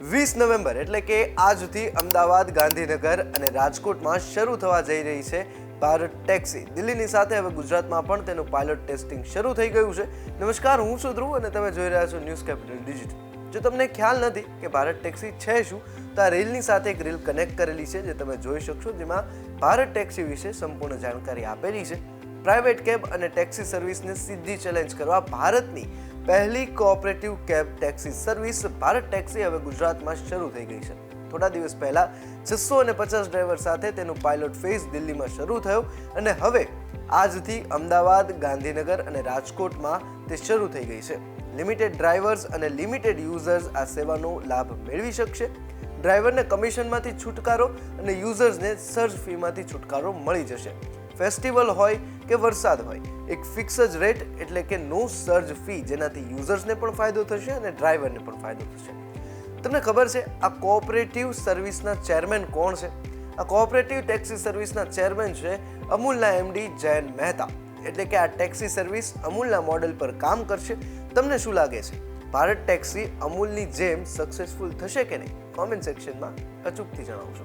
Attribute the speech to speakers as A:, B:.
A: 20 November એટલે કે આજથી અમદાવાદ, ગાંધીનગર અને રાજકોટમાં શરૂ થવા જઈ રહી છે ભારત ટેક્સી. દિલ્હીની સાથે હવે ગુજરાતમાં પણ તેનું પાયલોટ ટેસ્ટિંગ શરૂ થઈ ગયું છે. નમસ્કાર, હું છું ધ્રુવ અને તમે જોઈ રહ્યા છો ન્યૂઝ કેપિટલ ડિજિટલ. જો તમને ખ્યાલ નથી કે ભારત ટેક્સી છે શું, તો આ રેલની સાથે એક રેલ કનેક્ટ કરેલી છે જે તમે જોઈ શકશો, જેમાં ભારત ટેક્સી વિશે સંપૂર્ણ જાણકારી આપેલી છે. પ્રાઇવેટ કેબ અને ટેક્સી સર્વિસને સીધી ચેલેન્જ કરવા ભારતની પહેલી cooperative cab taxi service Bharat taxi હવે ગુજરાતમાં શરૂ થઈ ગઈ છે. થોડા દિવસ પહેલા 650 ડ્રાઈવર સાથે તેનું પાયલોટ ફેઝ દિલ્હીમાં શરૂ થયો અને હવે આજથી અમદાવાદ, ગાંધીનગર અને રાજકોટમાં તે શરૂ થઈ ગઈ છે. લિમિટેડ ડ્રાઈવર્સ અને લિમિટેડ યુઝર્સ આ સેવાનો લાભ મેળવી શકશે. ડ્રાઈવરને કમિશનમાંથી છુટકારો અને યુઝર્સને સર્જ ફીમાંથી છુટકારો મળી જશે. ફેસ્ટિવલ હોય કે વરસાદ હોય, એક ફિક્સ જ રેટ એટલે કે નો સર્જ ફી, જેનાથી યુઝર્સને પણ ફાયદો થશે અને ડ્રાઈવરને પણ ફાયદો થશે. તમને ખબર છે આ કોઓપરેટિવ સર્વિસના ચેરમેન કોણ છે? આ કોઓપરેટિવ ટેક્સી સર્વિસના ચેરમેન છે અમૂલના એમડી જયંત મહેતા. એટલે કે આ ટેક્સી સર્વિસ અમૂલના મોડેલ પર કામ કરશે. તમને શું લાગે છે, ભારત ટેક્સી અમૂલની જેમ સક્સેસફુલ થશે કે નહીં? કોમેન્ટ સેક્શનમાં અચૂકથી જણાવજો.